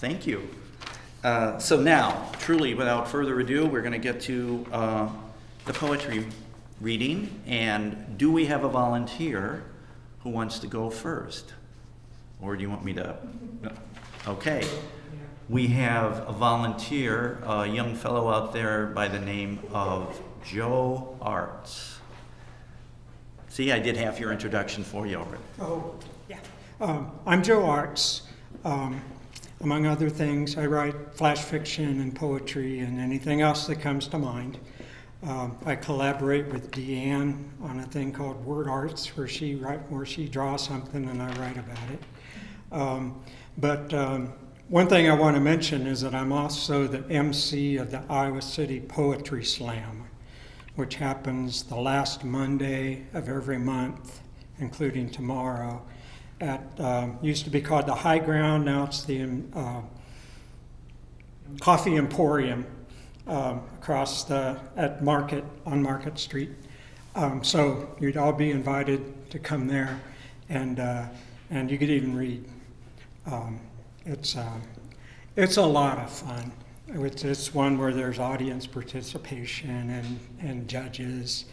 Thank you. So now, truly, without further ado, we're going to get to the poetry reading. And do we have a volunteer who wants to go first? Or do you want me to? No. Okay. We have a volunteer, a young fellow out there by the name of Joe Arts. See, I did half your introduction for you already. Oh, yeah. I'm Joe Arts. Among other things, I write flash fiction and poetry and anything else that comes to mind. I collaborate with Deanne on a thing called Word Arts, where she draws something and I write about it. But one thing I want to mention is that I'm also the MC of the Iowa City Poetry Slam, which happens the last Monday of every month, including tomorrow, at used to be called the High Ground. Now it's the Coffee Emporium across on Market Street. So you'd all be invited to come there, and you could even read. It's a lot of fun. It's one where there's audience participation and judges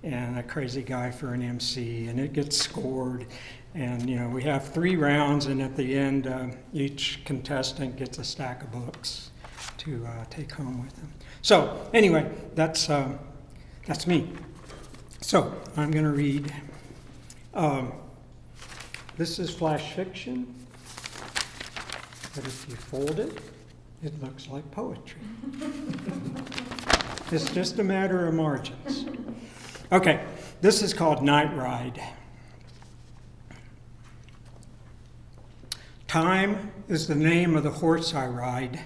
and a crazy guy for an MC, and it gets scored. And we have 3 rounds, and at the end, each contestant gets a stack of books to take home with them. So anyway, that's me. So I'm going to read. This is flash fiction, but if you fold it, it looks like poetry. It's just a matter of margins. Okay, this is called Night Ride. Time is the name of the horse I ride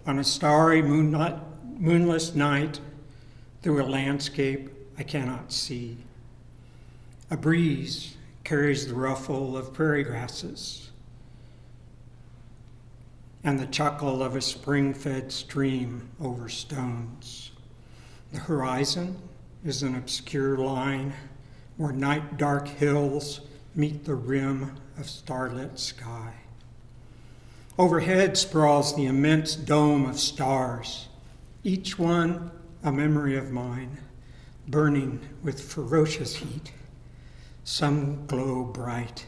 on a starry moonless night through a landscape I cannot see. A breeze carries the ruffle of prairie grasses and the chuckle of a spring-fed stream over stones. The horizon is an obscure line where night-dark hills meet the rim of starlit sky. Overhead sprawls the immense dome of stars, each one a memory of mine, burning with ferocious heat. Some glow bright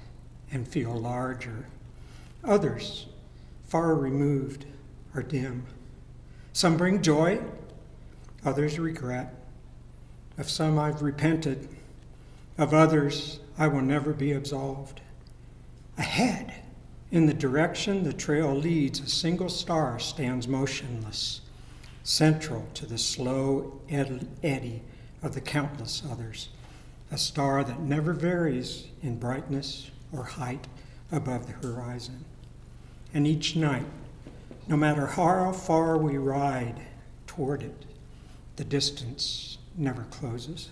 and feel larger. Others, far removed, are dim. Some bring joy, others regret. Of some I've repented, of others I will never be absolved. Ahead, in the direction the trail leads, a single star stands motionless, central to the slow eddy of the countless others, a star that never varies in brightness or height above the horizon. And each night, no matter how far we ride toward it, the distance never closes.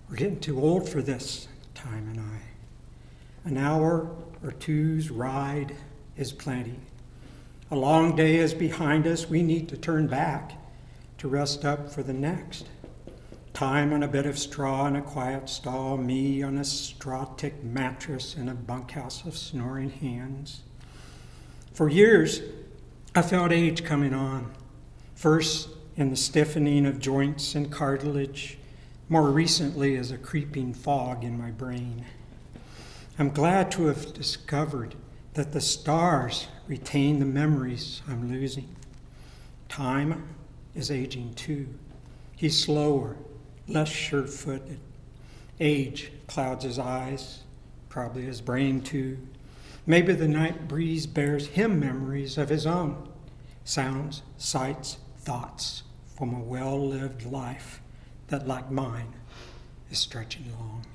We're getting too old for this, time and I. An hour or two's ride is plenty. A long day is behind us. We need to turn back to rest up for the next. Time on a bed of straw in a quiet stall, me on a straw-tick mattress in a bunkhouse of snoring hands. For years, I felt age coming on. First, in the stiffening of joints and cartilage, more recently as a creeping fog in my brain. I'm glad to have discovered that the stars retain the memories I'm losing. Time is aging too. He's slower, less sure-footed. Age clouds his eyes, probably his brain too. Maybe the night breeze bears him memories of his own, sounds, sights, thoughts from a well-lived life that, like mine, is stretching long.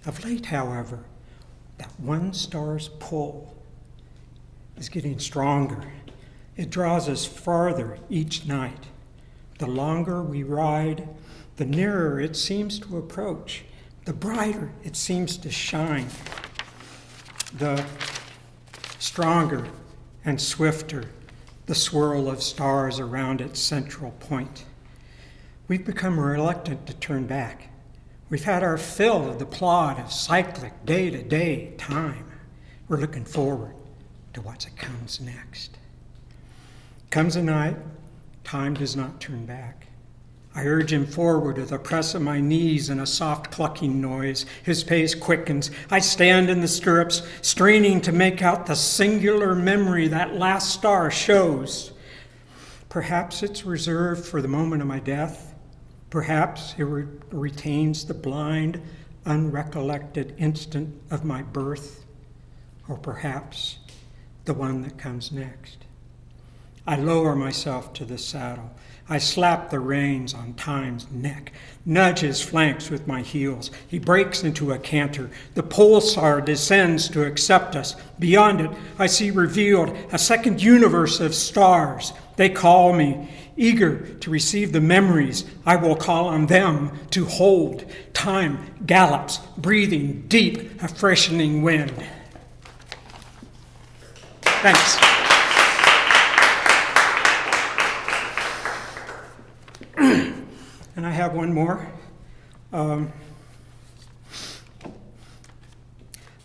Of late, however, that one star's pull is getting stronger. It draws us farther each night. The longer we ride, the nearer it seems to approach, the brighter it seems to shine, the stronger and swifter the swirl of stars around its central point. We've become reluctant to turn back. We've had our fill of the plod of cyclic day-to-day time. We're looking forward to what comes next. Comes a night, time does not turn back. I urge him forward with a press of my knees and a soft clucking noise. His pace quickens. I stand in the stirrups, straining to make out the singular memory that last star shows. Perhaps it's reserved for the moment of my death. Perhaps it retains the blind, unrecollected instant of my birth. Or perhaps the one that comes next. I lower myself to the saddle. I slap the reins on Time's neck, nudge his flanks with my heels. He breaks into a canter. The pulsar descends to accept us. Beyond it, I see revealed a second universe of stars. They call me, eager to receive the memories I will call on them to hold. Time gallops, breathing deep, a freshening wind. Thanks. And I have one more.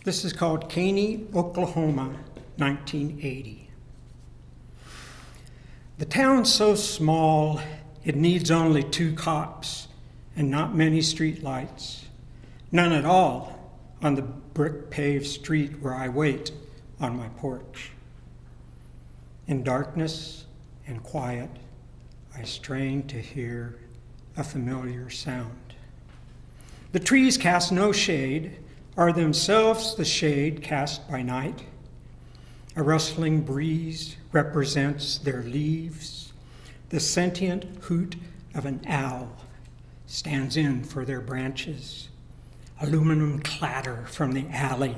This is called Caney, Oklahoma, 1980. The town's so small, it needs only 2 cops and not many street lights. None at all on the brick-paved street where I wait on my porch. In darkness and quiet, I strain to hear a familiar sound. The trees cast no shade, are themselves the shade cast by night. A rustling breeze represents their leaves. The sentient hoot of an owl stands in for their branches. Aluminum clatter from the alley,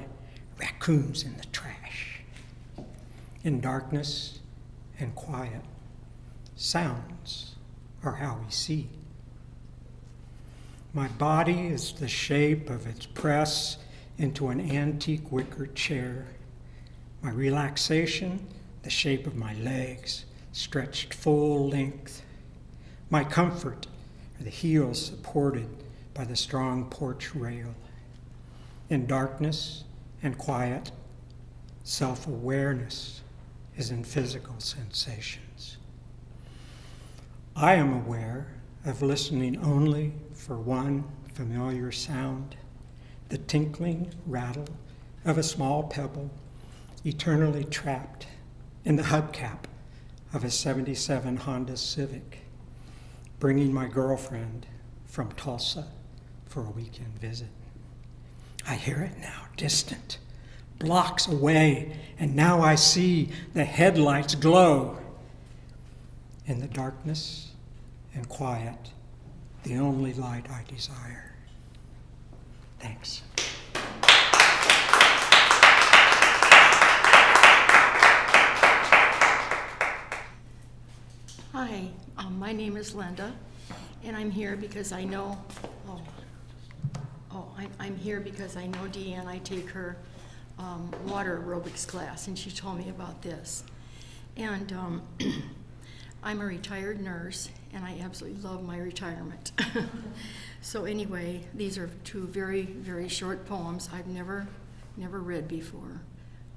raccoons in the trash. In darkness and quiet, sounds are how we see. My body is the shape of its press into an antique wicker chair. My relaxation, the shape of my legs, stretched full length. My comfort are the heels supported by the strong porch rail. In darkness and quiet, self-awareness is in physical sensations. I am aware of listening only for one familiar sound, the tinkling rattle of a small pebble eternally trapped in the hubcap of a '77 Honda Civic, bringing my girlfriend from Tulsa for a weekend visit. I hear it now, distant, blocks away, and now I see the headlights glow. In the darkness and quiet, the only light I desire. Thanks. Hi, my name is Linda, and I'm here because I know, I'm here because I know Deanne. I take her water aerobics class, and she told me about this. And I'm a retired nurse, and I absolutely love my retirement. So anyway, these are 2 very, very short poems I've never read before.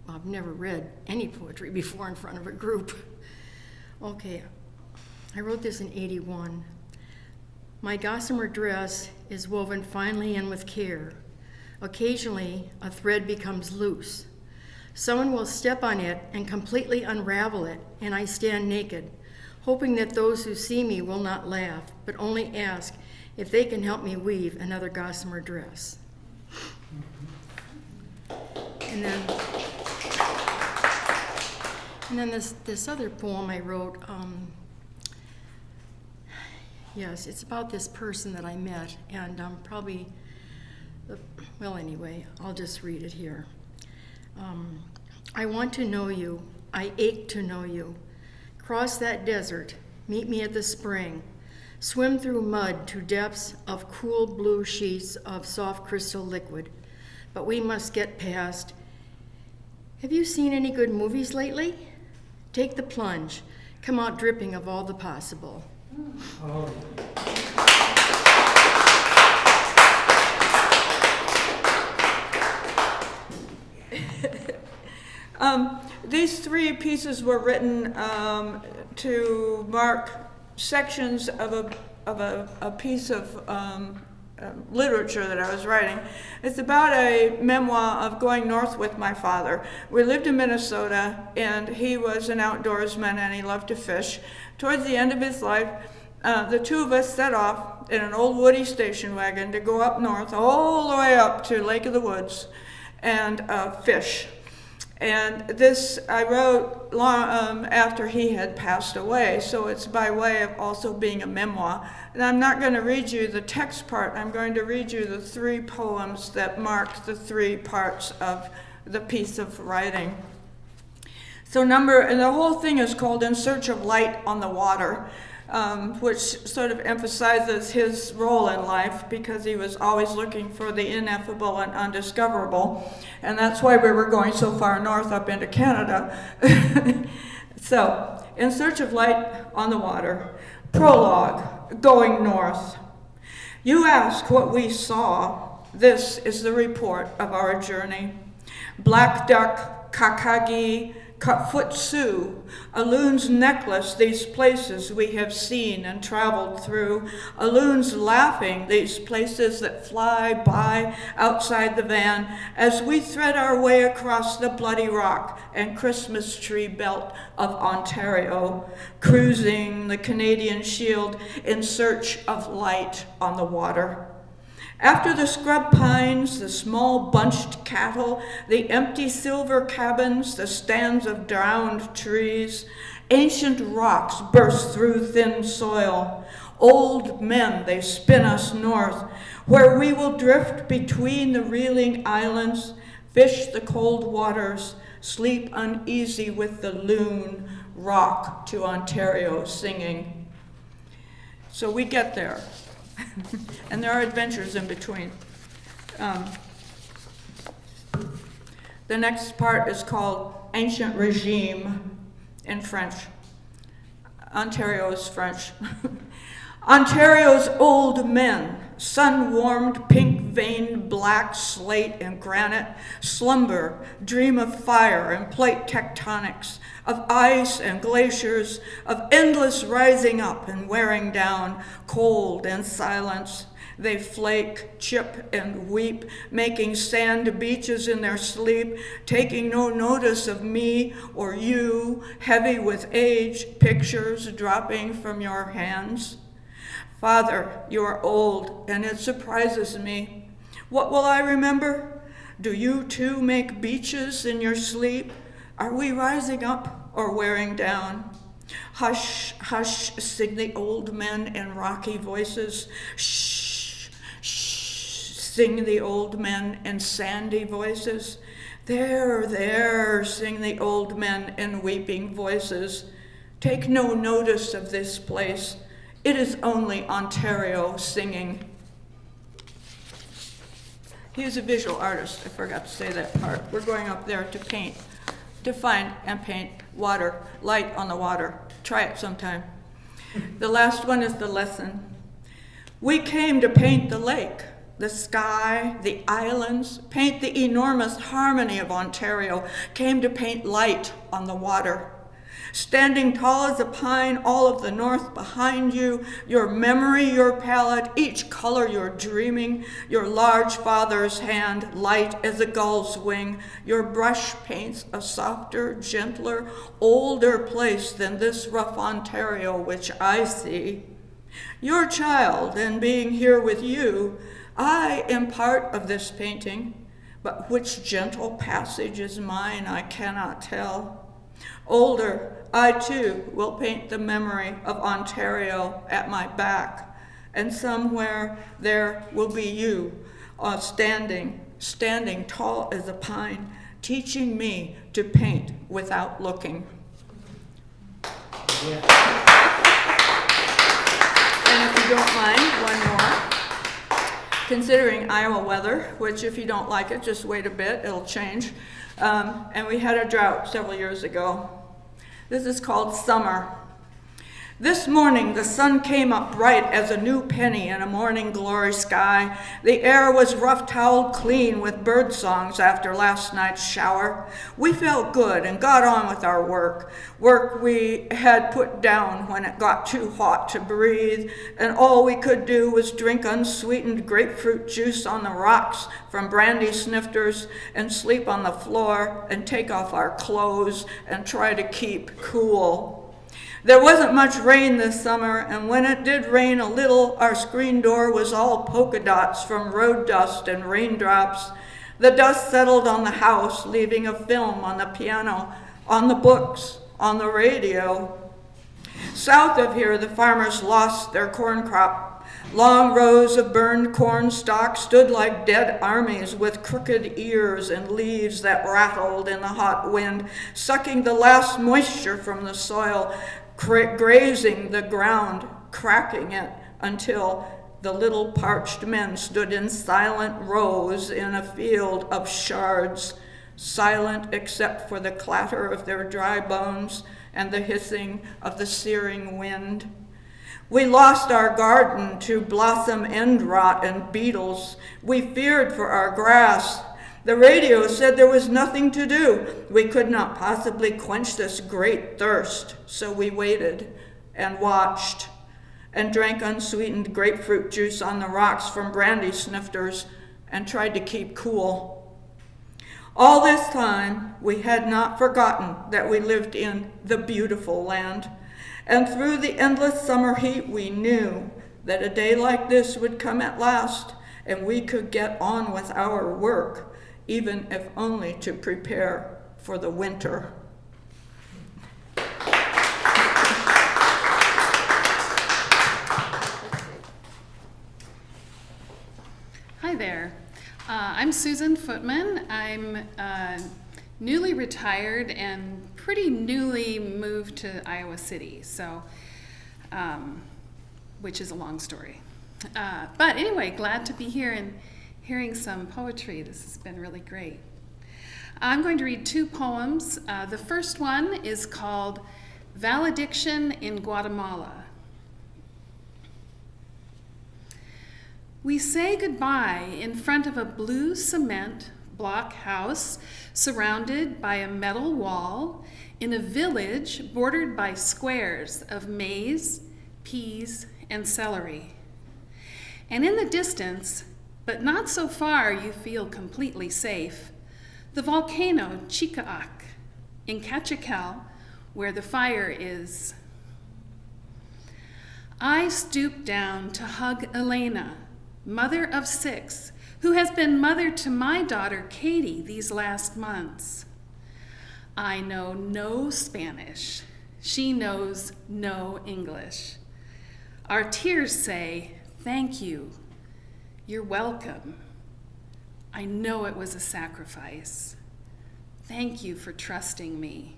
Well, I've never read any poetry before in front of a group. Okay, I wrote this in '81. My gossamer dress is woven finely and with care. Occasionally, a thread becomes loose. Someone will step on it and completely unravel it, and I stand naked, hoping that those who see me will not laugh, but only ask if they can help me weave another gossamer dress. And then this other poem I wrote, yes, it's about this person that I met, and anyway, I'll just read it here. I want to know you, I ache to know you. Cross that desert, meet me at the spring. Swim through mud to depths of cool blue sheets of soft crystal liquid. But we must get past. Have you seen any good movies lately? Take the plunge. Come out dripping of all the possible. Oh. these three pieces were written to mark sections of a piece of literature that I was writing. It's about a memoir of going north with my father. We lived in Minnesota, and he was an outdoorsman, and he loved to fish. Towards the end of his life, the two of us set off in an old Woody station wagon to go up north, all the way up to Lake of the Woods, and fish. And this I wrote long after he had passed away, so it's by way of also being a memoir. And I'm not going to read you the text part, I'm going to read you the three poems that mark the three parts of the piece of writing. So and the whole thing is called In Search of Light on the Water, which sort of emphasizes his role in life, because he was always looking for the ineffable and undiscoverable. And that's why we were going so far north up into Canada. So, In Search of Light on the Water. Prologue, Going North. You ask what we saw. This is the report of our journey. Black duck, kakagi, Cutfoot Sioux, a loon's necklace, these places we have seen and traveled through, a loon's laughing, these places that fly by outside the van as we thread our way across the bloody rock and Christmas tree belt of Ontario, cruising the Canadian Shield in search of light on the water. After the scrub pines, the small bunched cattle, the empty silver cabins, the stands of drowned trees, ancient rocks burst through thin soil. Old men, they spin us north, where we will drift between the reeling islands, fish the cold waters, sleep uneasy with the loon, rock to Ontario singing. So we get there. And there are adventures in between. The next part is called Ancient Regime in French. Ontario is French. Ontario's old men, sun-warmed, pink-veined, black slate and granite, slumber, dream of fire and plate tectonics, of ice and glaciers, of endless rising up and wearing down, cold and silence. They flake, chip, and weep, making sand beaches in their sleep, taking no notice of me or you, heavy with age, pictures dropping from your hands. Father, you are old, and it surprises me. What will I remember? Do you too make beaches in your sleep? Are we rising up or wearing down? Hush, hush, sing the old men in rocky voices. Shh, shh, sing the old men in sandy voices. There, there, sing the old men in weeping voices. Take no notice of this place. It is only Ontario singing. He is a visual artist. I forgot to say that part. We're going up there to paint, to find and paint water, light on the water. Try it sometime. The last one is the lesson. We came to paint the lake, the sky, the islands, paint the enormous harmony of Ontario, came to paint light on the water. Standing tall as a pine, all of the north behind you, your memory, your palette, each color you're dreaming, your large father's hand, light as a gull's wing, your brush paints a softer, gentler, older place than this rough Ontario which I see. Your child, and being here with you, I am part of this painting, but which gentle passage is mine I cannot tell. Older, I too will paint the memory of Ontario at my back, and somewhere there will be you, standing tall as a pine, teaching me to paint without looking. Yeah. And if you don't mind, one more. Considering Iowa weather, which if you don't like it, just wait a bit, it'll change. And we had a drought several years ago. This is called Summer. This morning the sun came up bright as a new penny in a morning glory sky. The air was rough-toweled clean with bird songs after last night's shower. We felt good and got on with our work we had put down when it got too hot to breathe, and all we could do was drink unsweetened grapefruit juice on the rocks from brandy snifters and sleep on the floor and take off our clothes and try to keep cool. There wasn't much rain this summer, and when it did rain a little, our screen door was all polka dots from road dust and raindrops. The dust settled on the house, leaving a film on the piano, on the books, on the radio. South of here, the farmers lost their corn crop. Long rows of burned corn stalks stood like dead armies with crooked ears and leaves that rattled in the hot wind, sucking the last moisture from the soil, grazing the ground, cracking it until the little parched men stood in silent rows in a field of shards, silent except for the clatter of their dry bones and the hissing of the searing wind. We lost our garden to blossom end rot and beetles. We feared for our grass. The radio said there was nothing to do. We could not possibly quench this great thirst, so we waited and watched and drank unsweetened grapefruit juice on the rocks from brandy snifters and tried to keep cool. All this time, we had not forgotten that we lived in the beautiful land, and through the endless summer heat, we knew that a day like this would come at last, and we could get on with our work, even if only to prepare for the winter. Hi there. I'm Susan Footman. I'm newly retired and pretty newly moved to Iowa City, so, which is a long story. But anyway, glad to be here and hearing some poetry. This has been really great. I'm going to read two poems. The first one is called Valediction in Guatemala. We say goodbye in front of a blue cement block house surrounded by a metal wall in a village bordered by squares of maize, peas, and celery. And in the distance, but not so far you feel completely safe, the volcano Chicaac in Cachical, where the fire is. I stoop down to hug Elena, mother of 6, who has been mother to my daughter Katie these last months. I know no Spanish. She knows no English. Our tears say, thank you. You're welcome. I know it was a sacrifice. Thank you for trusting me.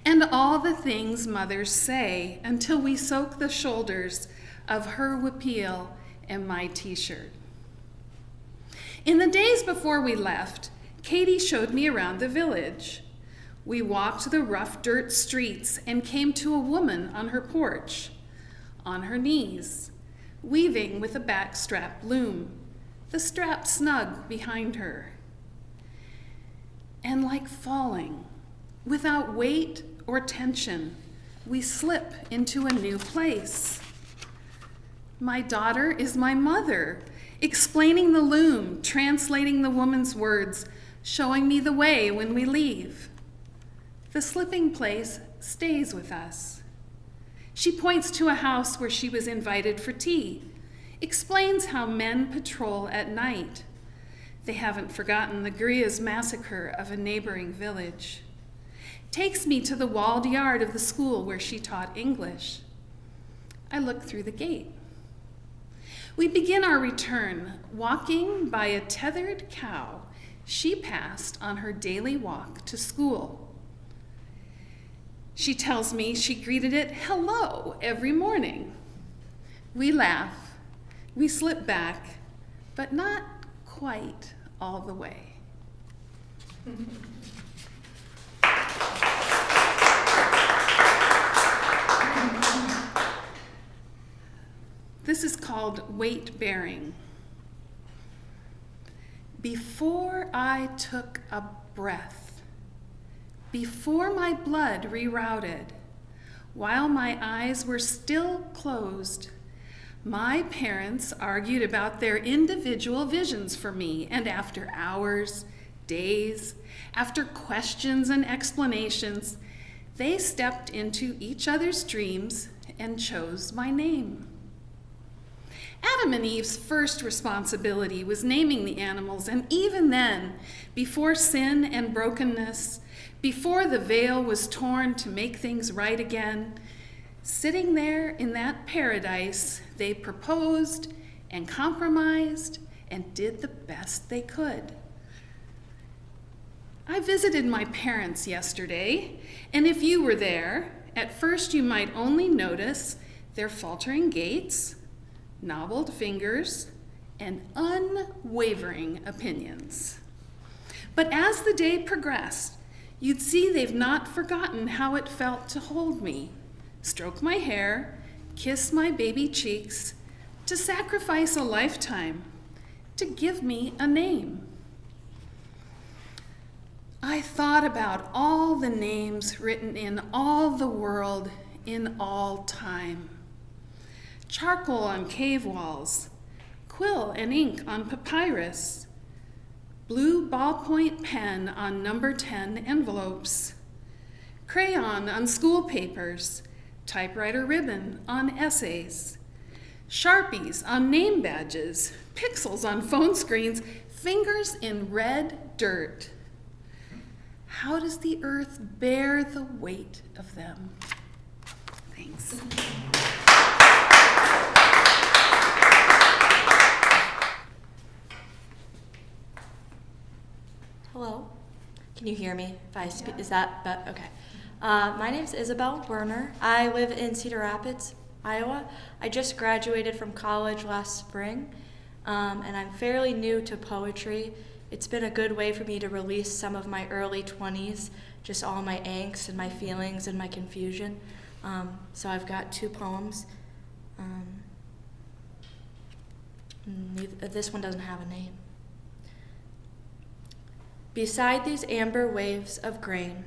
And all the things mothers say until we soak the shoulders of her wapil and my t-shirt. In the days before we left, Katie showed me around the village. We walked the rough dirt streets and came to a woman on her porch, on her knees, weaving with a backstrap loom, the strap snug behind her. And like falling, without weight or tension, we slip into a new place. My daughter is my mother, explaining the loom, translating the woman's words, showing me the way when we leave. The slipping place stays with us. She points to a house where she was invited for tea, explains how men patrol at night. They haven't forgotten the Griots massacre of a neighboring village. Takes me to the walled yard of the school where she taught English. I look through the gate. We begin our return, walking by a tethered cow she passed on her daily walk to school. She tells me she greeted it hello every morning. We laugh, we slip back, but not quite all the way. This is called weight bearing. Before I took a breath, before my blood rerouted, while my eyes were still closed, my parents argued about their individual visions for me, and after hours, days, after questions and explanations, they stepped into each other's dreams and chose my name. Adam and Eve's first responsibility was naming the animals, and even then, before sin and brokenness, before the veil was torn to make things right again, sitting there in that paradise, they proposed and compromised and did the best they could. I visited my parents yesterday, and if you were there, at first you might only notice their faltering gaits, knobbled fingers, and unwavering opinions. But as the day progressed, you'd see they've not forgotten how it felt to hold me, stroke my hair, kiss my baby cheeks, to sacrifice a lifetime, to give me a name. I thought about all the names written in all the world in all time. Charcoal on cave walls, quill and ink on papyrus, blue ballpoint pen on number 10 envelopes, crayon on school papers, typewriter ribbon on essays, Sharpies on name badges, pixels on phone screens, fingers in red dirt. How does the earth bear the weight of them? Thanks. Hello, can you hear me? If I speak, is that, okay. My name is Isabel Werner. I live in Cedar Rapids, Iowa. I just graduated from college last spring, and I'm fairly new to poetry. It's been a good way for me to release some of my early 20s, just all my angst and my feelings and my confusion. So I've got 2 poems. This one doesn't have a name. Beside these amber waves of grain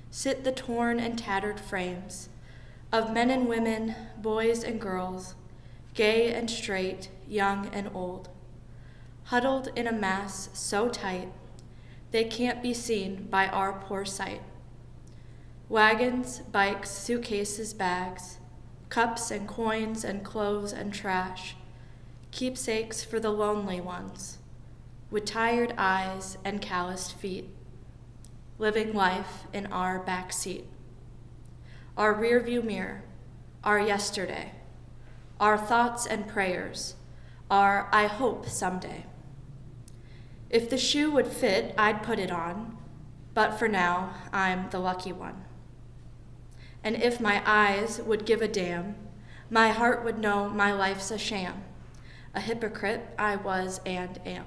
sit the torn and tattered frames of men and women, boys and girls, gay and straight, young and old, huddled in a mass so tight they can't be seen by our poor sight. Wagons, bikes, suitcases, bags, cups and coins and clothes and trash, keepsakes for the lonely ones, with tired eyes and calloused feet, living life in our back seat. Our rearview mirror, our yesterday, our thoughts and prayers, our I hope someday. If the shoe would fit, I'd put it on, but for now, I'm the lucky one. And if my eyes would give a damn, my heart would know my life's a sham, a hypocrite I was and am.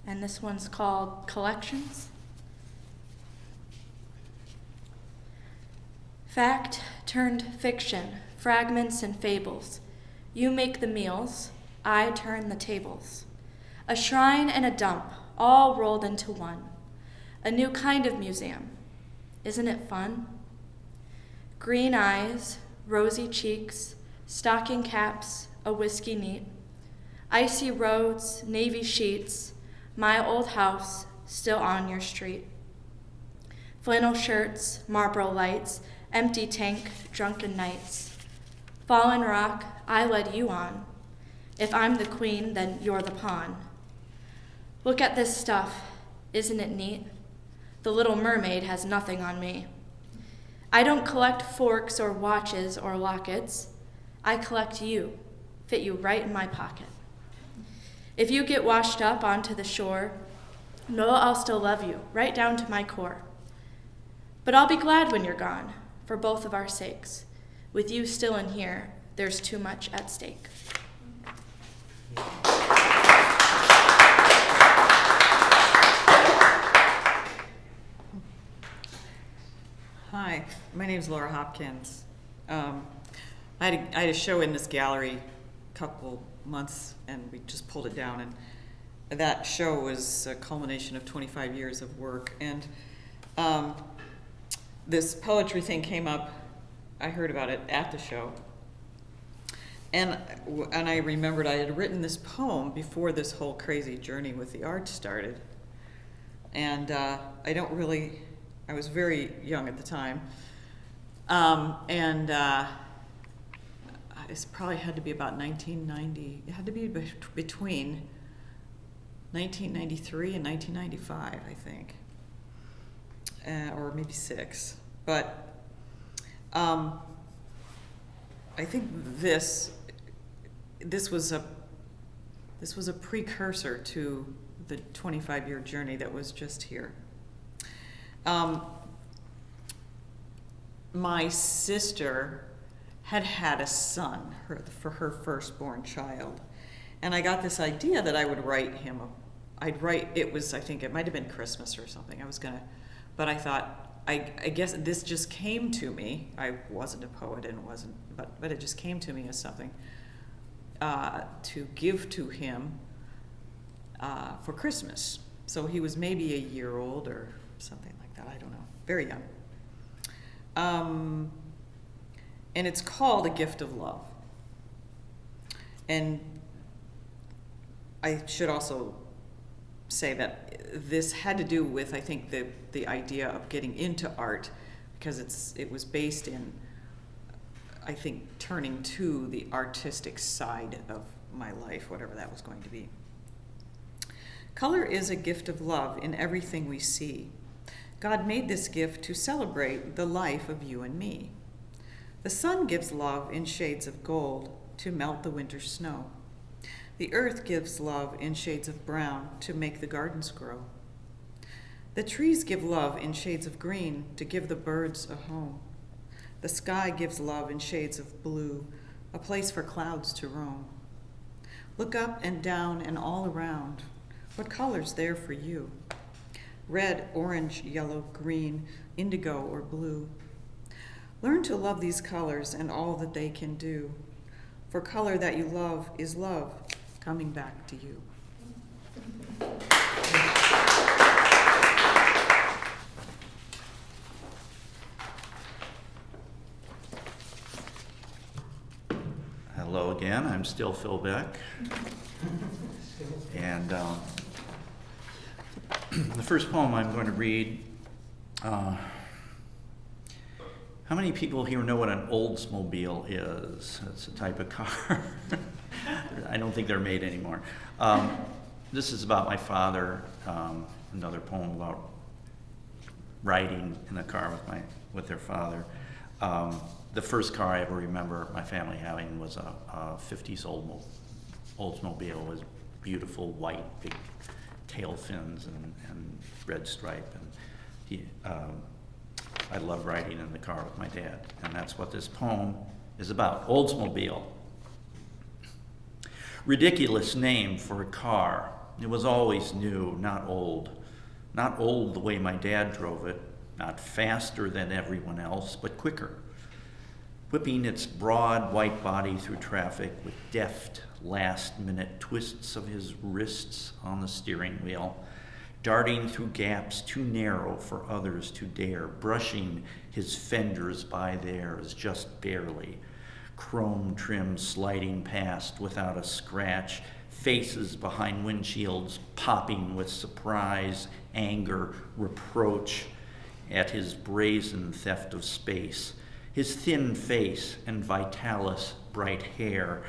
And this one's called Collections. Fact turned fiction, fragments and fables. You make the meals, I turn the tables. A shrine and a dump, all rolled into one. A new kind of museum. Isn't it fun? Green eyes, rosy cheeks, stocking caps, a whiskey neat. Icy roads, navy sheets, my old house still on your street. Flannel shirts, Marlboro lights, empty tank, drunken nights. Fallen rock, I led you on. If I'm the queen, then you're the pawn. Look at this stuff, isn't it neat? The Little Mermaid has nothing on me. I don't collect forks or watches or lockets. I collect you, fit you right in my pocket. If you get washed up onto the shore, know I'll still love you, right down to my core. But I'll be glad when you're gone, for both of our sakes. With you still in here, there's too much at stake. My name's Laura Hopkins. I had a show in this gallery a couple months, and we just pulled it down. And that show was a culmination of 25 years of work. And this poetry thing came up. I heard about it at the show. And I remembered I had written this poem before this whole crazy journey with the art started. And I was very young at the time. It probably had to be about 1990. It had to be between 1993 and 1995, I think. Or maybe 6. But I think this was a precursor to the 25-year journey that was just here. My sister had a son for her firstborn child, and I got this idea that I would write him. I think it might have been Christmas or something. But I thought, I guess this just came to me. I wasn't a poet and but it just came to me as something to give to him for Christmas. So he was maybe a year old or something like that. I don't know. Very young. And it's called A Gift of Love. And I should also say that this had to do with, I think, the idea of getting into art, because it was based in, I think, turning to the artistic side of my life, whatever that was going to be. Color is a gift of love in everything we see. God made this gift to celebrate the life of you and me. The sun gives love in shades of gold to melt the winter snow. The earth gives love in shades of brown to make the gardens grow. The trees give love in shades of green to give the birds a home. The sky gives love in shades of blue, a place for clouds to roam. Look up and down and all around. What color's there for you? Red, orange, yellow, green, indigo, or blue. Learn to love these colors and all that they can do. For color that you love is love coming back to you. Hello again, I'm still Phil Beck. And the first poem I'm going to read, how many people here know what an Oldsmobile is? It's a type of car. I don't think they're made anymore. This is about my father, another poem about riding in a car with their father. The first car I ever remember my family having was a 50s Oldsmobile with beautiful white big tail fins and red stripe. And I love riding in the car with my dad, and that's what this poem is about. Oldsmobile. Ridiculous name for a car. It was always new, not old. Not old the way my dad drove it, not faster than everyone else, but quicker. Whipping its broad white body through traffic with deft last-minute twists of his wrists on the steering wheel, darting through gaps too narrow for others to dare, brushing his fenders by theirs just barely, chrome trim sliding past without a scratch, faces behind windshields popping with surprise, anger, reproach at his brazen theft of space. His thin face and vitalis bright hair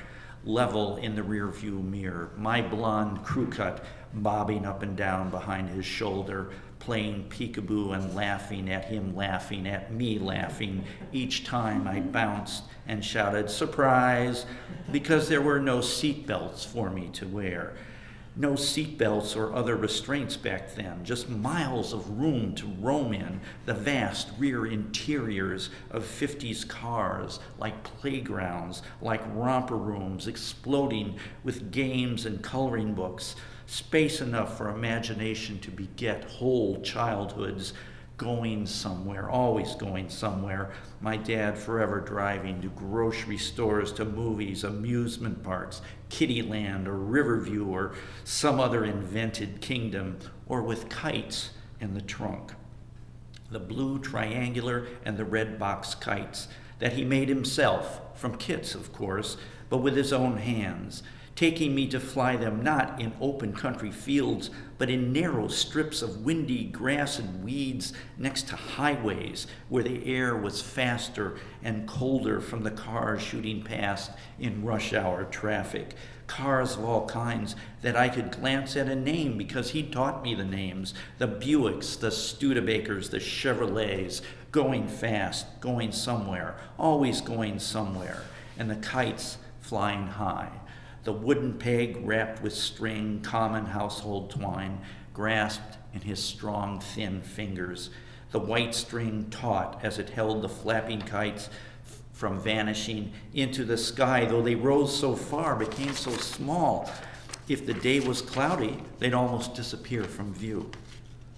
level in the rearview mirror, my blonde crew cut bobbing up and down behind his shoulder, playing peekaboo and laughing at him, laughing at me, laughing each time I bounced and shouted, "Surprise!" because there were no seat belts for me to wear. No seat belts or other restraints back then, just miles of room to roam in the vast rear interiors of 50s cars, like playgrounds, like romper rooms exploding with games and coloring books, space enough for imagination to beget whole childhoods, going somewhere, always going somewhere. My dad forever driving to grocery stores, to movies, amusement parks, Kittyland or Riverview or some other invented kingdom, or with kites in the trunk. The blue triangular and the red box kites that he made himself, from kits of course, but with his own hands, taking me to fly them not in open country fields, but in narrow strips of windy grass and weeds next to highways where the air was faster and colder from the cars shooting past in rush hour traffic. Cars of all kinds that I could glance at and name because he'd taught me the names. The Buicks, the Studebakers, the Chevrolets, going fast, going somewhere, always going somewhere, and the kites flying high. The wooden peg wrapped with string, common household twine, grasped in his strong, thin fingers. The white string taut as it held the flapping kites from vanishing into the sky, though they rose so far, became so small. If the day was cloudy, they'd almost disappear from view.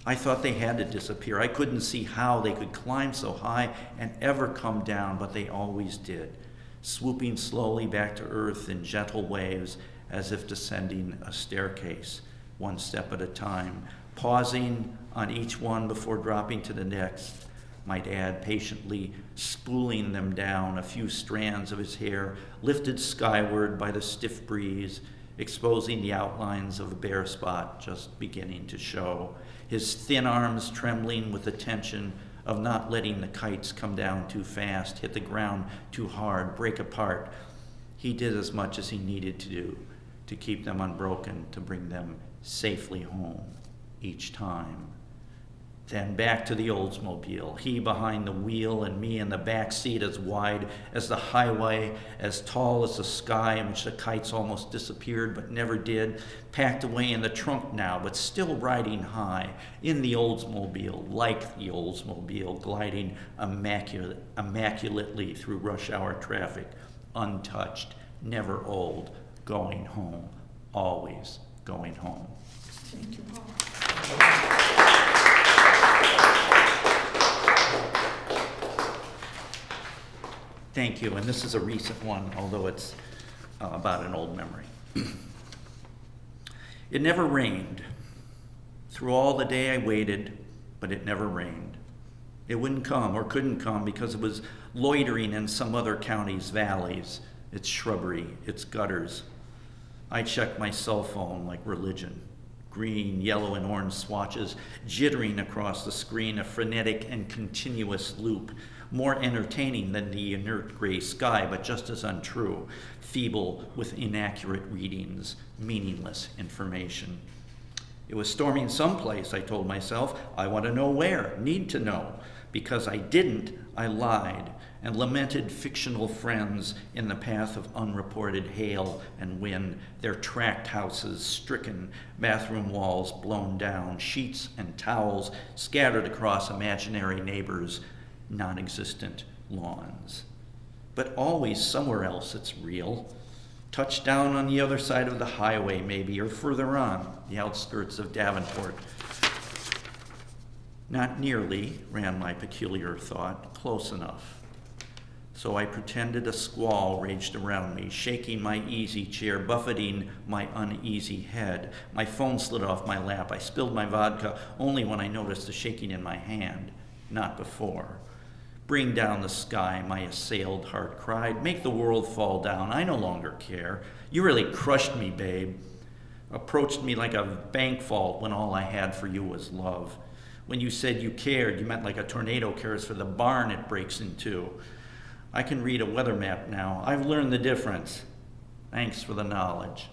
I thought they had to disappear. I couldn't see how they could climb so high and ever come down, but they always did, swooping slowly back to earth in gentle waves as if descending a staircase, one step at a time, pausing on each one before dropping to the next. My dad patiently spooling them down, a few strands of his hair lifted skyward by the stiff breeze, exposing the outlines of a bare spot just beginning to show, his thin arms trembling with the tension of not letting the kites come down too fast, hit the ground too hard, break apart. He did as much as he needed to do to keep them unbroken, to bring them safely home each time. Then back to the Oldsmobile, he behind the wheel and me in the back seat, as wide as the highway, as tall as the sky, in which the kites almost disappeared but never did, packed away in the trunk now, but still riding high in the Oldsmobile, like the Oldsmobile, gliding immaculately through rush hour traffic, untouched, never old, going home, always going home. Thank you, Paul. Thank you, and this is a recent one, although it's about an old memory. It never rained. Through all the day I waited, but it never rained. It wouldn't come or couldn't come because it was loitering in some other county's valleys, its shrubbery, its gutters. I checked my cell phone like religion. Green, yellow, and orange swatches jittering across the screen, a frenetic and continuous loop, more entertaining than the inert gray sky, but just as untrue, feeble with inaccurate readings, meaningless information. It was storming someplace, I told myself. I want to know where, need to know. Because I didn't, I lied and lamented fictional friends in the path of unreported hail and wind, their tract houses stricken, bathroom walls blown down, sheets and towels scattered across imaginary neighbors' non-existent lawns. But always somewhere else it's real. Touchdown on the other side of the highway maybe, or further on, the outskirts of Davenport. Not nearly, ran my peculiar thought, close enough. So I pretended a squall raged around me, shaking my easy chair, buffeting my uneasy head. My phone slid off my lap. I spilled my vodka only when I noticed the shaking in my hand, not before. Bring down the sky, my assailed heart cried. Make the world fall down. I no longer care. You really crushed me, babe. Approached me like a bank vault when all I had for you was love. When you said you cared, you meant like a tornado cares for the barn it breaks into. I can read a weather map now. I've learned the difference. Thanks for the knowledge.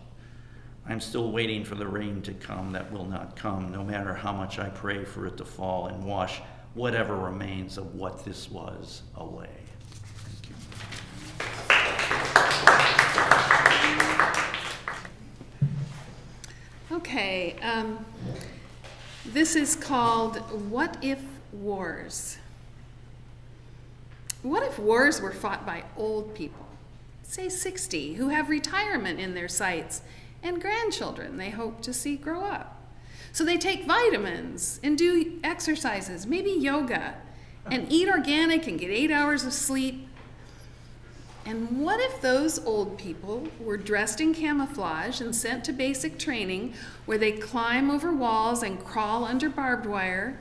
I'm still waiting for the rain to come that will not come, no matter how much I pray for it to fall and wash whatever remains of what this was away. Thank you. Okay, this is called What If Wars? What if wars were fought by old people, say 60, who have retirement in their sights and grandchildren they hope to see grow up? So they take vitamins and do exercises, maybe yoga, and eat organic and get 8 hours of sleep. And what if those old people were dressed in camouflage and sent to basic training where they climb over walls and crawl under barbed wire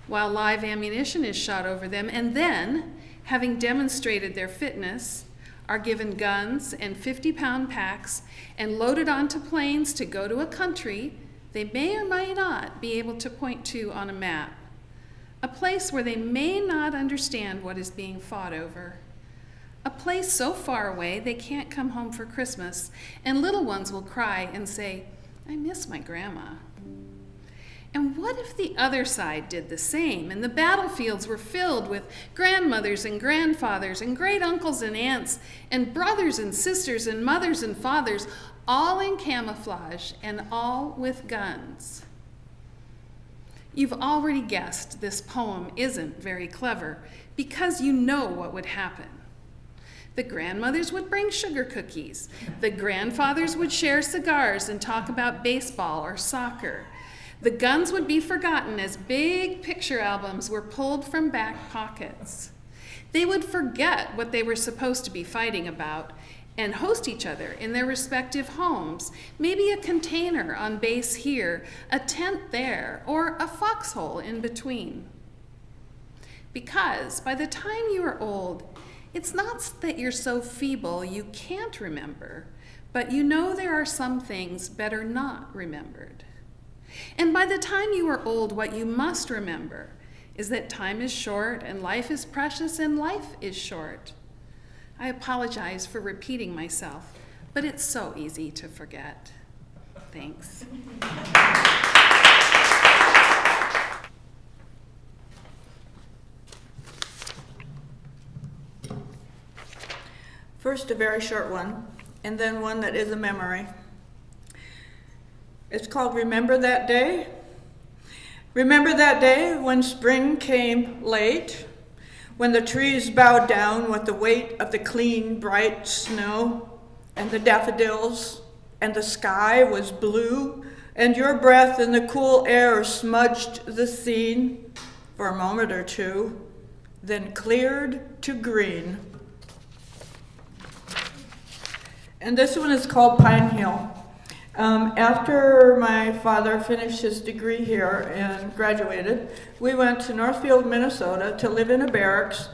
while live ammunition is shot over them, and then, having demonstrated their fitness, are given guns and 50-pound packs and loaded onto planes to go to a country they may or may not be able to point to on a map, a place where they may not understand what is being fought over, a place so far away they can't come home for Christmas, and little ones will cry and say, "I miss my grandma." And what if the other side did the same, and the battlefields were filled with grandmothers and grandfathers and great uncles and aunts and brothers and sisters and mothers and fathers, all in camouflage and all with guns? You've already guessed this poem isn't very clever because you know what would happen. The grandmothers would bring sugar cookies. The grandfathers would share cigars and talk about baseball or soccer. The guns would be forgotten as big picture albums were pulled from back pockets. They would forget what they were supposed to be fighting about and host each other in their respective homes, maybe a container on base here, a tent there, or a foxhole in between. Because by the time you are old, it's not that you're so feeble you can't remember, but you know there are some things better not remembered. And by the time you are old, what you must remember is that time is short and life is precious and life is short. I apologize for repeating myself, but it's so easy to forget. Thanks. First, a very short one, and then one that is a memory. It's called Remember That Day. Remember that day when spring came late, when the trees bowed down with the weight of the clean, bright snow, and the daffodils, and the sky was blue, and your breath in the cool air smudged the scene for a moment or two, then cleared to green. And this one is called Pine Hill. After my father finished his degree here and graduated, we went to Northfield, Minnesota to live in a barracks.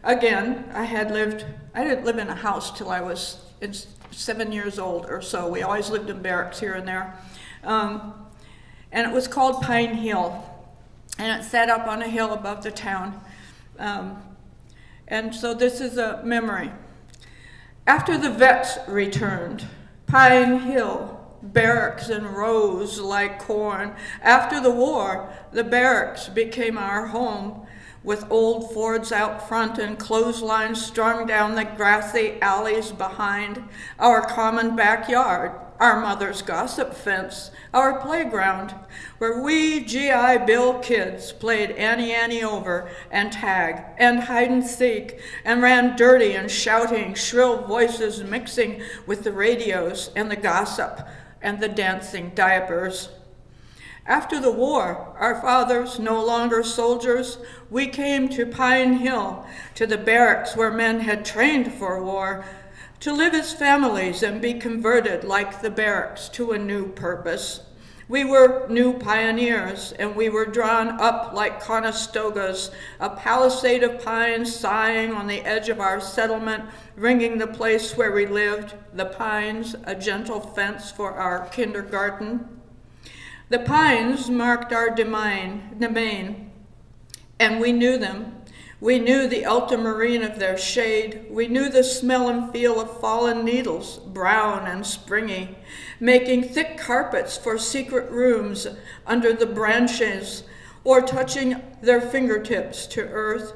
Again, I didn't live in a house till I was 7 years old or so. We always lived in barracks here and there. And it was called Pine Hill. And it sat up on a hill above the town. And so this is a memory. After the vets returned, Pine Hill, barracks in rows like corn. After the war, the barracks became our home, with old Fords out front and clotheslines strung down the grassy alleys behind, our common backyard, our mother's gossip fence, our playground, where we GI Bill kids played Annie over and tag and hide and seek and ran dirty and shouting, shrill voices mixing with the radios and the gossip and the dancing diapers. After the war, our fathers, no longer soldiers, we came to Pine Hill, to the barracks where men had trained for war, to live as families and be converted like the barracks to a new purpose. We were new pioneers, and we were drawn up like Conestogas, a palisade of pines sighing on the edge of our settlement, ringing the place where we lived, the pines, a gentle fence for our kindergarten. The pines marked our domain, and we knew them. We knew the ultramarine of their shade. We knew the smell and feel of fallen needles, brown and springy, making thick carpets for secret rooms under the branches or touching their fingertips to earth.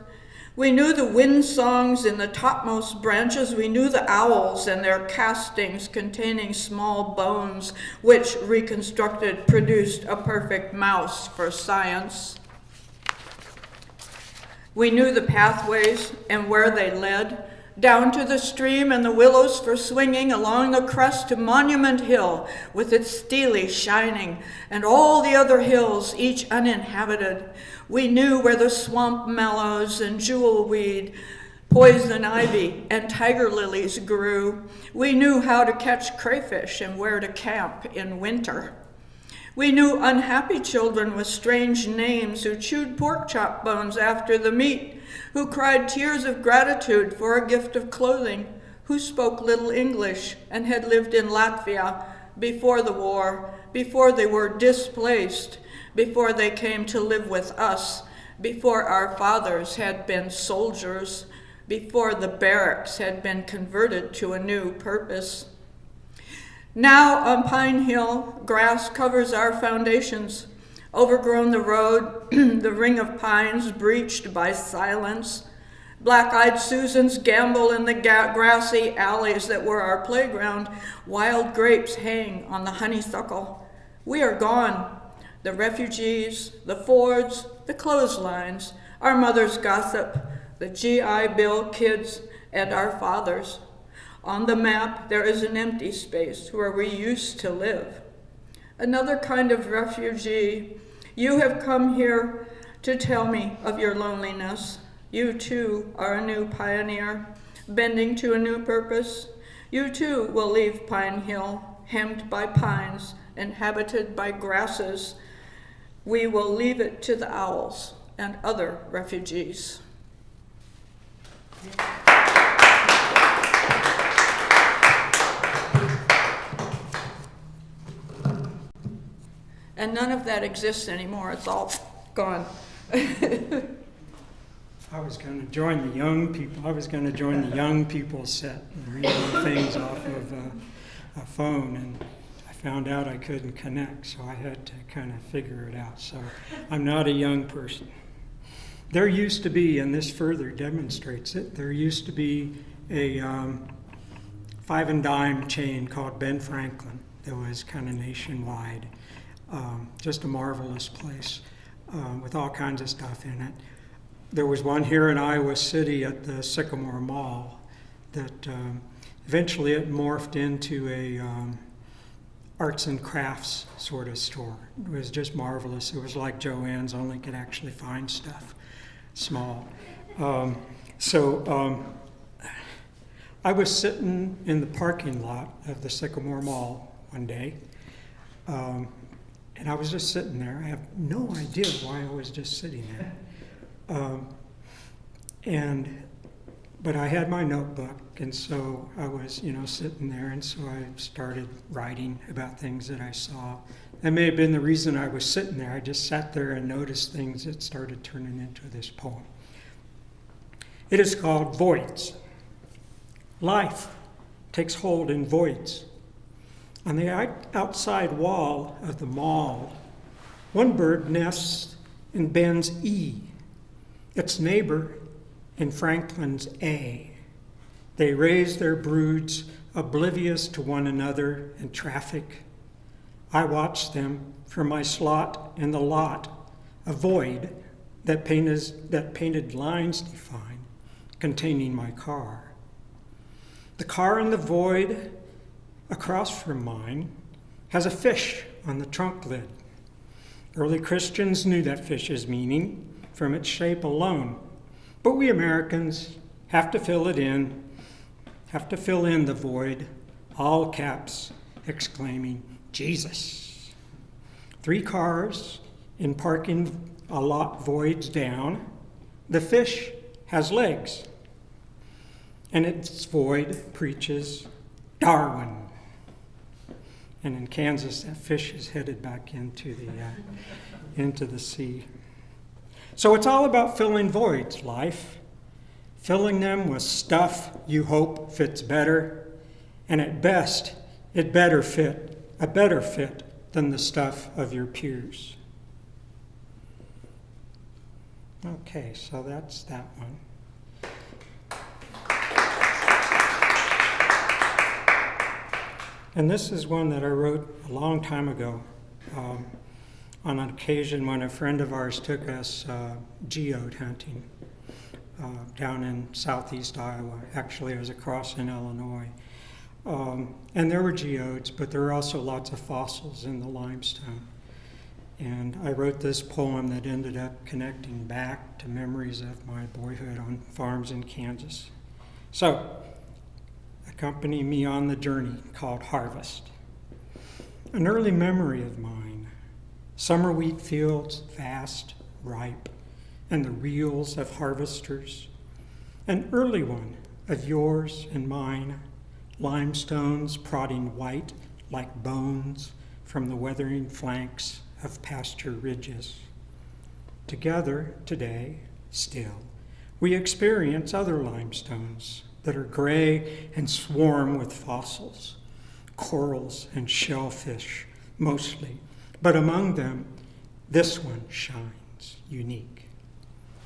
We knew the wind songs in the topmost branches. We knew the owls and their castings containing small bones, which reconstructed produced a perfect mouse for science. We knew the pathways and where they led, down to the stream and the willows for swinging, along the crest to Monument Hill with its steely shining, and all the other hills, each uninhabited. We knew where the swamp mallows and jewelweed, poison ivy, and tiger lilies grew. We knew how to catch crayfish and where to camp in winter. We knew unhappy children with strange names who chewed pork chop bones after the meat, who cried tears of gratitude for a gift of clothing, who spoke little English and had lived in Latvia before the war, before they were displaced, before they came to live with us, before our fathers had been soldiers, before the barracks had been converted to a new purpose. Now on Pine Hill, grass covers our foundations, overgrown the road, the ring of pines breached by silence. Black-eyed Susans gambol in the grassy alleys that were our playground. Wild grapes hang on the honeysuckle. We are gone. The refugees, the Fords, the clotheslines, our mother's gossip, the GI Bill kids, and our fathers. On the map, there is an empty space where we used to live. Another kind of refugee. You have come here to tell me of your loneliness. You too are a new pioneer, bending to a new purpose. You too will leave Pine Hill, hemmed by pines, inhabited by grasses. We will leave it to the owls and other refugees. And none of that exists anymore. It's all gone. I was going to join the young people. I was going to join the young people set and reading things off of a phone, and I found out I couldn't connect, so I had to kind of figure it out. So I'm not a young person. There used to be, and this further demonstrates it, there used to be a five and dime chain called Ben Franklin that was kind of nationwide. Just a marvelous place with all kinds of stuff in it. There was one here in Iowa City at the Sycamore Mall that eventually it morphed into a arts and crafts sort of store. It was just marvelous. It was like Joann's, only could actually find stuff small. I was sitting in the parking lot of the Sycamore Mall one day, and I was just sitting there. I have no idea why I was just sitting there. But I had my notebook, and so I was, sitting there, and so I started writing about things that I saw. That may have been the reason I was sitting there. I just sat there and noticed things that started turning into this poem. It is called Voids. Life takes hold in voids. On the outside wall of the mall, one bird nests in Ben's E, its neighbor in Franklin's A. They raise their broods, oblivious to one another and traffic. I watch them from my slot in the lot, a void that painted lines define, containing my car. The car in the void across from mine has a fish on the trunk lid. Early Christians knew that fish's meaning from its shape alone, but we Americans have to fill in the void, all caps, exclaiming, Jesus. 3 cars in parking a lot voids down. The fish has legs, and its void preaches Darwin. And in Kansas, that fish is headed back into the sea. So it's all about filling voids, life. Filling them with stuff you hope fits better, and at best, it better fit, a better fit than the stuff of your peers. Okay, so that's that one. And this is one that I wrote a long time ago on an occasion when a friend of ours took us geode hunting. down in southeast Iowa. Actually, I was across in Illinois. And there were geodes, but there were also lots of fossils in the limestone. And I wrote this poem that ended up connecting back to memories of my boyhood on farms in Kansas. So, accompany me on the journey called Harvest. An early memory of mine, summer wheat fields, vast, ripe, and the reels of harvesters. An early one of yours and mine, limestones prodding white like bones from the weathering flanks of pasture ridges. Together, today, still, we experience other limestones that are gray and swarm with fossils, corals and shellfish mostly, but among them, this one shines unique.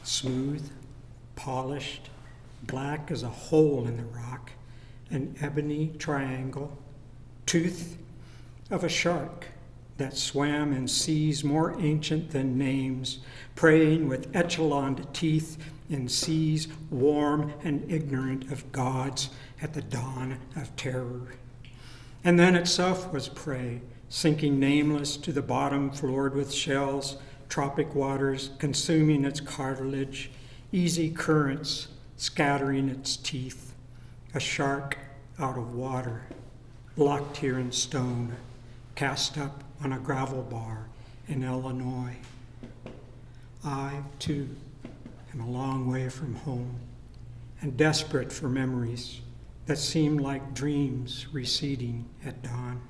Smooth, polished, black as a hole in the rock, an ebony triangle, tooth of a shark that swam in seas more ancient than names, preying with echeloned teeth in seas warm and ignorant of gods at the dawn of terror. And then itself was prey, sinking nameless to the bottom floored with shells, tropic waters consuming its cartilage, easy currents scattering its teeth, a shark out of water, locked here in stone, cast up on a gravel bar in Illinois. I, too, am a long way from home and desperate for memories that seem like dreams receding at dawn,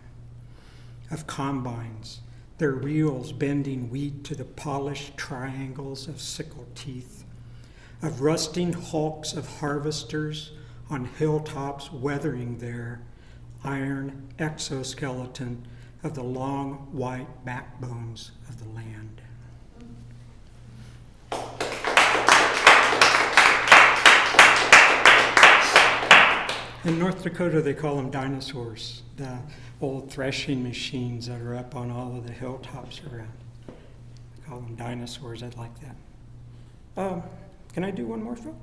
of combines, their reels bending wheat to the polished triangles of sickle teeth, of rusting hulks of harvesters on hilltops weathering their iron exoskeleton of the long white backbones of the land. In North Dakota, they call them dinosaurs, the old threshing machines that are up on all of the hilltops around. They call them dinosaurs. I like that. Can I do one more, Phil?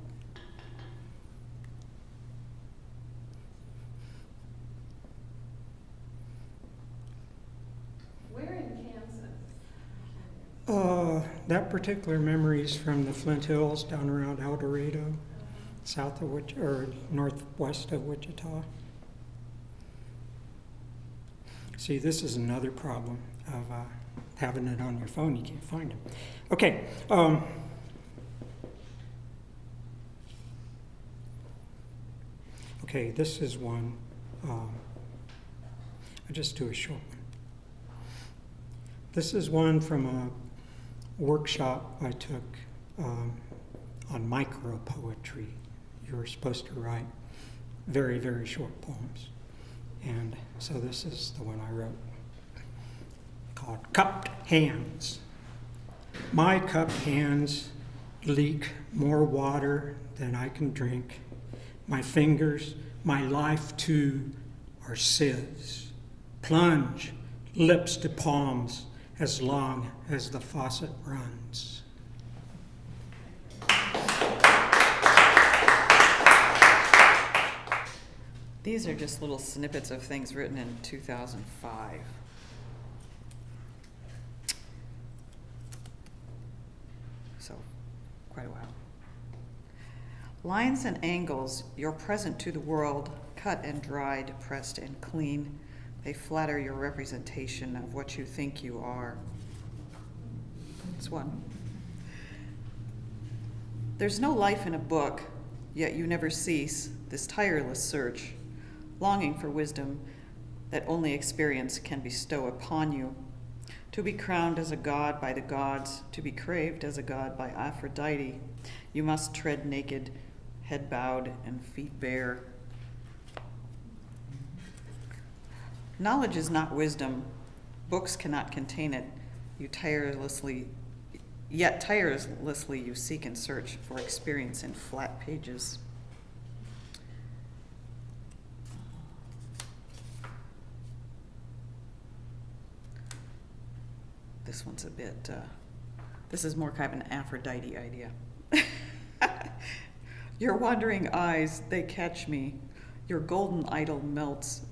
Where in Kansas? That particular memory is from the Flint Hills down around El Dorado, south of or northwest of Wichita. See, this is another problem of having it on your phone. You can't find it. Okay. Okay, this is one. I'll just do a short one. This is one from a workshop I took on micro-poetry. You were supposed to write very, very short poems. And so this is the one I wrote, called Cupped Hands. My cupped hands leak more water than I can drink. My fingers, my life too, are sieves. Plunge, lips to palms, as long as the faucet runs. These are just little snippets of things written in 2005. So, quite a while. Lines and angles, you're present to the world, cut and dried, pressed and clean. They flatter your representation of what you think you are. That's one. There's no life in a book, yet you never cease this tireless search, longing for wisdom that only experience can bestow upon you. To be crowned as a god by the gods, to be craved as a god by Aphrodite, you must tread naked, head bowed and feet bare. Knowledge is not wisdom. Books cannot contain it. Yet tirelessly you seek and search for experience in flat pages. This one's a bit, this is more kind of an Aphrodite idea. Your wandering eyes, they catch me. Your golden idol melts.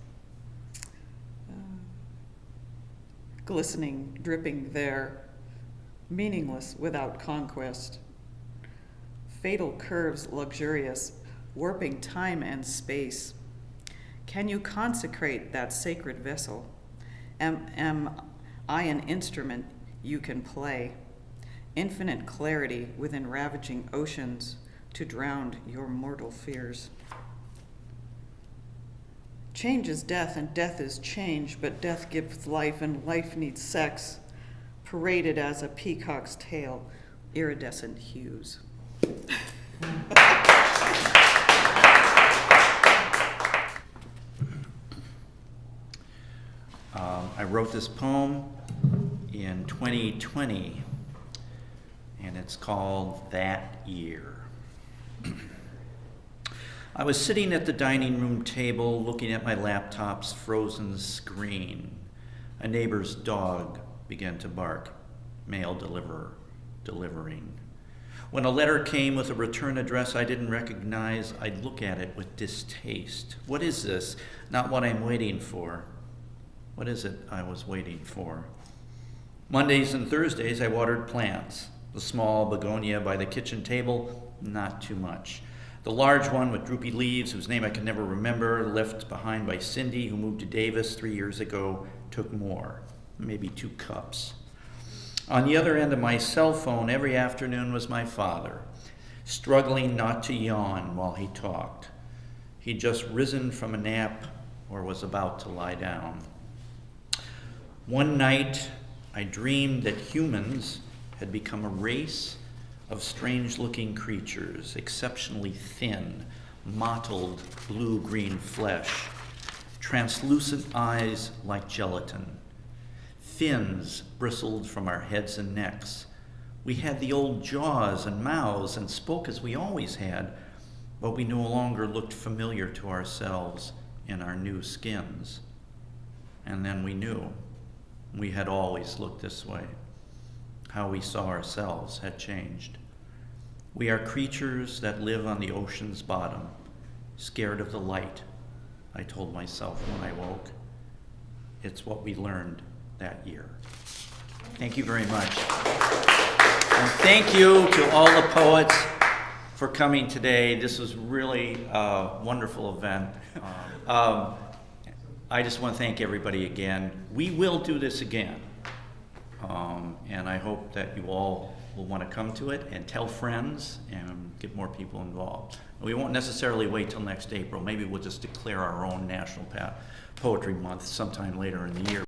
Glistening, dripping there, meaningless without conquest. Fatal curves luxurious, warping time and space. Can you consecrate that sacred vessel? Am I an instrument you can play? Infinite clarity within ravaging oceans to drown your mortal fears. Change is death, and death is change, but death gives life, and life needs sex, paraded as a peacock's tail, iridescent hues. I wrote this poem in 2020, and it's called That Year. I was sitting at the dining room table looking at my laptop's frozen screen. A neighbor's dog began to bark, mail deliverer delivering. When a letter came with a return address I didn't recognize, I'd look at it with distaste. What is this? Not what I'm waiting for. What is it I was waiting for? Mondays and Thursdays, I watered plants. The small begonia by the kitchen table, not too much. The large one with droopy leaves, whose name I can never remember, left behind by Cindy, who moved to Davis 3 years ago, took more, maybe 2 cups. On the other end of my cell phone every afternoon was my father, struggling not to yawn while he talked. He'd just risen from a nap or was about to lie down. One night, I dreamed that humans had become a race of strange-looking creatures, exceptionally thin, mottled blue-green flesh, translucent eyes like gelatin. Fins bristled from our heads and necks. We had the old jaws and mouths and spoke as we always had, but we no longer looked familiar to ourselves in our new skins. And then we knew we had always looked this way. How we saw ourselves had changed. We are creatures that live on the ocean's bottom, scared of the light, I told myself when I woke. It's what we learned that year. Thank you very much. And thank you to all the poets for coming today. This was really a wonderful event. I just want to thank everybody again. We will do this again. And I hope that you all will want to come to it and tell friends and get more people involved. We won't necessarily wait till next April. Maybe we'll just declare our own National Poetry Month sometime later in the year.